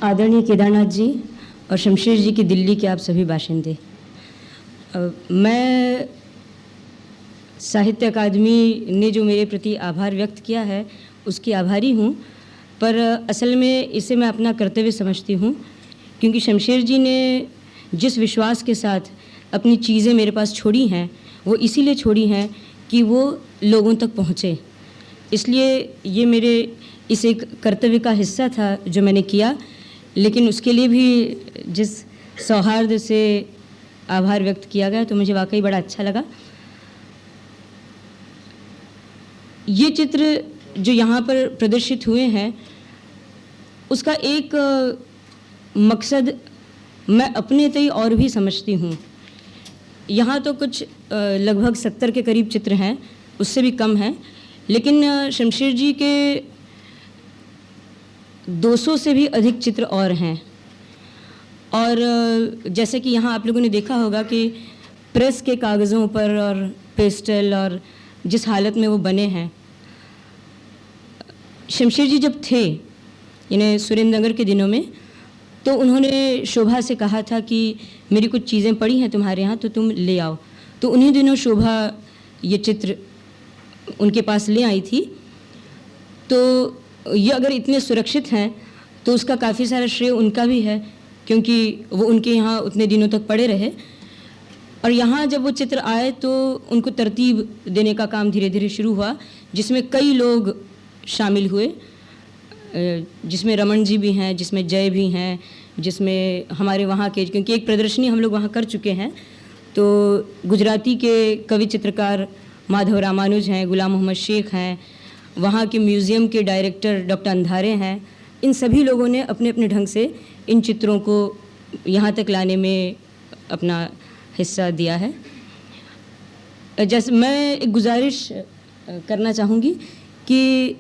आदरणीय केदारनाथ जी और शमशेर जी की दिल्ली के आप सभी बाशिंदे, मैं साहित्य अकादमी ने जो मेरे प्रति आभार व्यक्त किया है उसकी आभारी हूँ, पर असल में इसे मैं अपना कर्तव्य समझती हूँ, क्योंकि शमशेर जी ने जिस विश्वास के साथ अपनी चीज़ें मेरे पास छोड़ी हैं वो इसीलिए छोड़ी हैं कि वो लोगों तक पहुँचे। इसलिए ये मेरे इस एक कर्तव्य का हिस्सा था जो मैंने किया, लेकिन उसके लिए भी जिस सौहार्द से आभार व्यक्त किया गया तो मुझे वाकई बड़ा अच्छा लगा। ये चित्र जो यहाँ पर प्रदर्शित हुए हैं उसका एक मकसद मैं अपने तय और भी समझती हूँ। यहाँ तो कुछ लगभग 70 के करीब चित्र हैं, उससे भी कम हैं, लेकिन शमशेर जी के 200 से भी अधिक चित्र और हैं। और जैसे कि यहाँ आप लोगों ने देखा होगा कि प्रेस के कागज़ों पर और पेस्टल और जिस हालत में वो बने हैं। शमशेर जी जब थे यानी सुरेंद्रनगर के दिनों में, तो उन्होंने शोभा से कहा था कि मेरी कुछ चीज़ें पड़ी हैं तुम्हारे यहाँ तो तुम ले आओ। तो उन्हीं दिनों शोभा ये चित्र उनके पास ले आई थी। तो ये अगर इतने सुरक्षित हैं तो उसका काफ़ी सारा श्रेय उनका भी है, क्योंकि वो उनके यहाँ उतने दिनों तक पड़े रहे। और यहाँ जब वो चित्र आए तो उनको तरतीब देने का काम धीरे धीरे शुरू हुआ, जिसमें कई लोग शामिल हुए, जिसमें रमन जी भी हैं, जिसमें जय भी हैं, जिसमें हमारे वहाँ के, क्योंकि एक प्रदर्शनी हम लोग वहाँ कर चुके हैं, तो गुजराती के कवि चित्रकार माधव रामानुज हैं, गुलाम मोहम्मद शेख हैं, वहाँ के म्यूज़ियम के डायरेक्टर डॉक्टर अंधारे हैं। इन सभी लोगों ने अपने अपने ढंग से इन चित्रों को यहाँ तक लाने में अपना हिस्सा दिया है। जैसे मैं एक गुजारिश करना चाहूँगी कि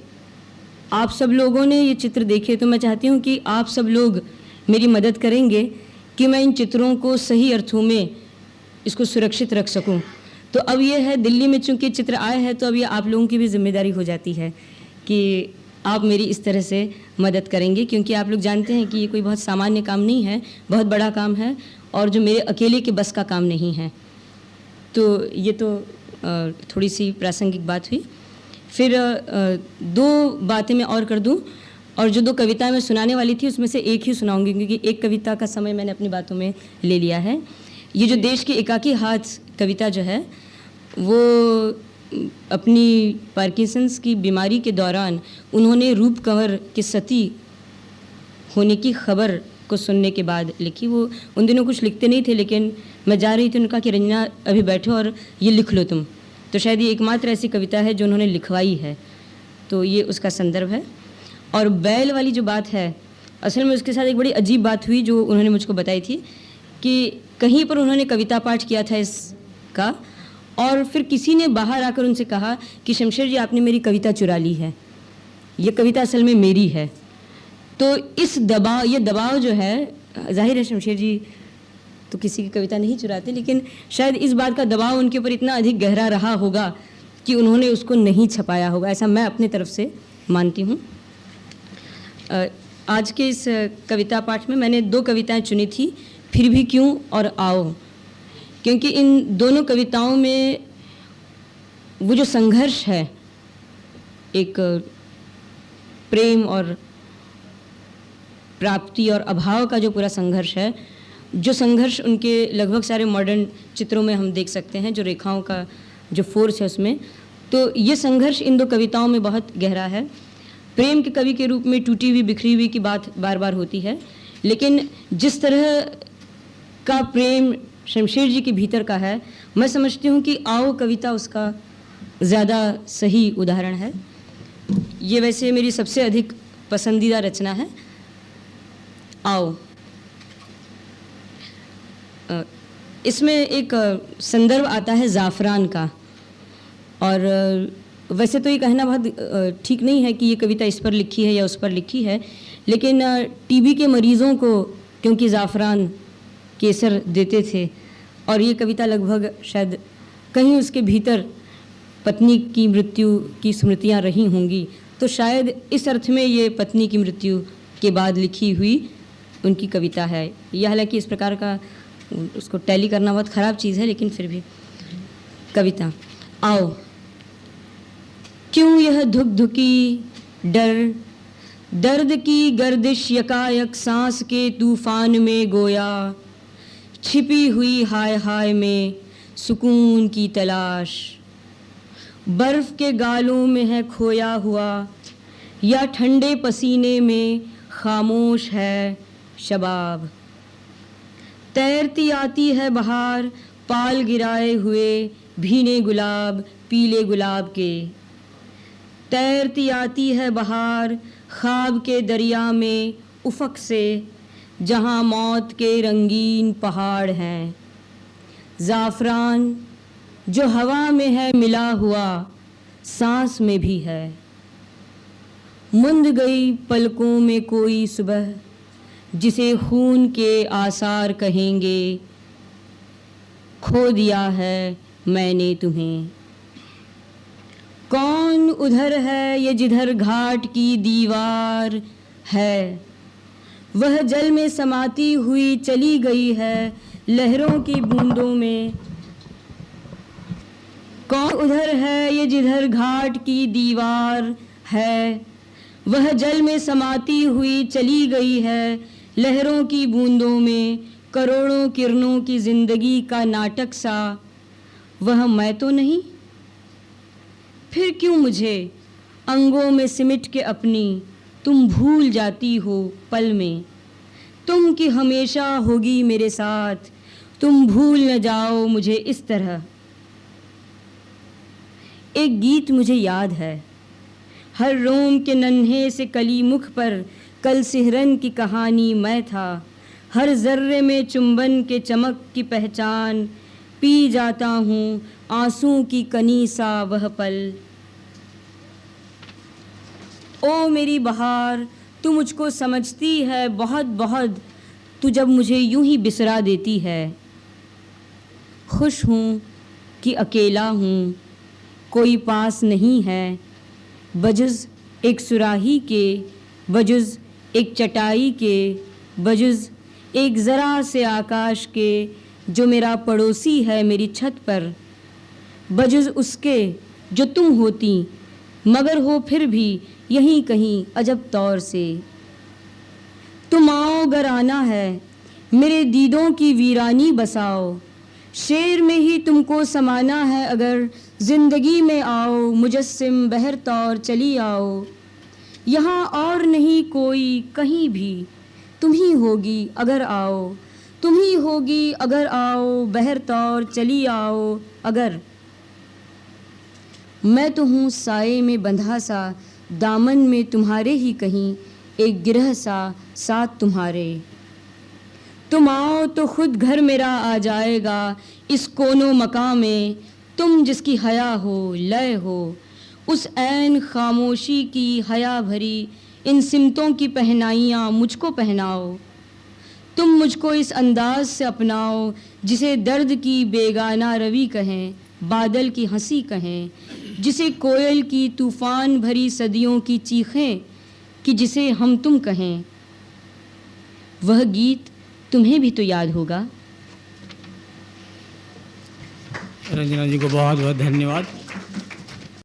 आप सब लोगों ने ये चित्र देखे, तो मैं चाहती हूँ कि आप सब लोग मेरी मदद करेंगे कि मैं इन चित्रों को सही अर्थों में इसको सुरक्षित रख सकूँ। तो अब ये है, दिल्ली में चूँकि चित्र आए हैं तो अब ये आप लोगों की भी जिम्मेदारी हो जाती है कि आप मेरी इस तरह से मदद करेंगे, क्योंकि आप लोग जानते हैं कि ये कोई बहुत सामान्य काम नहीं है, बहुत बड़ा काम है और जो मेरे अकेले के बस का काम नहीं है। तो ये तो थोड़ी सी प्रासंगिक बात हुई। फिर दो बातें मैं और कर दूं, और जो दो कविताएं मैं सुनाने वाली थी उसमें से एक ही सुनाऊंगी, क्योंकि एक कविता का समय मैंने अपनी बातों में ले लिया है। ये जो देश के एकाकी हाथ कविता जो है वो अपनी पार्किंसंस की बीमारी के दौरान उन्होंने रूप कंवर के सती होने की खबर को सुनने के बाद लिखी। वो उन दिनों कुछ लिखते नहीं थे, लेकिन मैं जा रही थी, उन्होंने कहा कि रंजना अभी बैठो और ये लिख लो तुम। तो शायद ये एकमात्र ऐसी कविता है जो उन्होंने लिखवाई है, तो ये उसका संदर्भ है। और बैल वाली जो बात है, असल में उसके साथ एक बड़ी अजीब बात हुई जो उन्होंने मुझको बताई थी कि कहीं पर उन्होंने कविता पाठ किया था इसका, और फिर किसी ने बाहर आकर उनसे कहा कि शमशेर जी आपने मेरी कविता चुरा ली है, ये कविता असल में मेरी है। तो इस दबाव, ये दबाव जो है, जाहिर है शमशेर जी तो किसी की कविता नहीं चुराते, लेकिन शायद इस बात का दबाव उनके ऊपर इतना अधिक गहरा रहा होगा कि उन्होंने उसको नहीं छपाया होगा, ऐसा मैं अपनी तरफ से मानती हूँ। आज के इस कविता पाठ में मैंने दो कविताएं चुनी थी, फिर भी क्यों और आओ, क्योंकि इन दोनों कविताओं में वो जो संघर्ष है, एक प्रेम और प्राप्ति और अभाव का जो पूरा संघर्ष है, जो संघर्ष उनके लगभग सारे मॉडर्न चित्रों में हम देख सकते हैं, जो रेखाओं का जो फोर्स है उसमें, तो ये संघर्ष इन दो कविताओं में बहुत गहरा है। प्रेम के कवि के रूप में टूटी हुई बिखरी हुई की बात बार बार होती है, लेकिन जिस तरह का प्रेम शमशेर जी के भीतर का है, मैं समझती हूँ कि आओ कविता उसका ज़्यादा सही उदाहरण है। ये वैसे मेरी सबसे अधिक पसंदीदा रचना है, आओ। इसमें एक संदर्भ आता है ज़ाफ़रान का, और वैसे तो ये कहना बहुत ठीक नहीं है कि ये कविता इस पर लिखी है या उस पर लिखी है, लेकिन टीबी के मरीज़ों को क्योंकि ज़ाफ़रान केसर देते थे, और ये कविता लगभग शायद कहीं उसके भीतर पत्नी की मृत्यु की स्मृतियाँ रही होंगी, तो शायद इस अर्थ में ये पत्नी की मृत्यु के बाद लिखी हुई उनकी कविता है। यह हालांकि इस प्रकार का उसको टैली करना बहुत ख़राब चीज़ है, लेकिन फिर भी कविता। आओ क्यों यह धुकधुकी डर, दर्द की गर्दिश यकायक सांस के तूफान में गोया, छिपी हुई हाय हाय में सुकून की तलाश, बर्फ के गालों में है खोया हुआ या ठंडे पसीने में खामोश है शबाब। तैरती आती है बहार पाल गिराए हुए भीने गुलाब पीले गुलाब के, तैरती आती है बहार ख्वाब के दरिया में उफक से, जहाँ मौत के रंगीन पहाड़ हैं। ज़ाफ़रान जो हवा में है मिला हुआ सांस में भी है, मुंद गई पलकों में कोई सुबह जिसे खून के आसार कहेंगे, खो दिया है मैंने तुम्हें। कौन उधर है ये जिधर घाट की दीवार है, वह जल में समाती हुई चली गई है लहरों की बूंदों में। कौन उधर है ये जिधर घाट की दीवार है, वह जल में समाती हुई चली गई है लहरों की बूंदों में। करोड़ों किरणों की जिंदगी का नाटक सा वह मैं तो नहीं, फिर क्यों मुझे अंगों में सिमट के अपनी तुम भूल जाती हो पल में। तुम कि हमेशा होगी मेरे साथ, तुम भूल न जाओ मुझे इस तरह। एक गीत मुझे याद है, हर रोम के नन्हे से कली मुख पर कल सिहरन की कहानी मैं था। हर जर्रे में चुंबन के चमक की पहचान, पी जाता हूँ आंसू की कनी सा वह पल। ओ मेरी बहार तू मुझको समझती है बहुत बहुत, तू जब मुझे यूं ही बिसरा देती है। खुश हूँ कि अकेला हूँ, कोई पास नहीं है, बजुज़ एक सुराही के, बजुज़ एक चटाई के, बजुज़ एक ज़रा से आकाश के जो मेरा पड़ोसी है मेरी छत पर, बजुज़ उसके जो तुम होती मगर हो फिर भी यहीं कहीं अजब तौर से। तुम आओ अगर आना है, मेरे दीदों की वीरानी बसाओ, शेर में ही तुमको समाना है अगर ज़िंदगी में आओ, मुजस्सिम बहर तौर चली आओ। यहाँ और नहीं कोई कहीं भी, तुम ही होगी अगर आओ, तुम ही होगी अगर आओ, बहर तौर चली आओ अगर। मैं तो हूँ साए में बंधा सा, दामन में तुम्हारे ही कहीं एक गिरह सा साथ तुम्हारे। तुम आओ तो खुद घर मेरा आ जाएगा इस कोनों मकां में, तुम जिसकी हया हो लय हो, उस ऐन खामोशी की हया भरी इन सिमतों की पहनाइयाँ मुझको पहनाओ। तुम मुझको इस अंदाज से अपनाओ जिसे दर्द की बेगाना रवि कहें, बादल की हंसी कहें, जिसे कोयल की तूफ़ान भरी सदियों की चीखें, कि जिसे हम तुम कहें। वह गीत तुम्हें भी तो याद होगा। रंजना जी को बहुत बहुत धन्यवाद।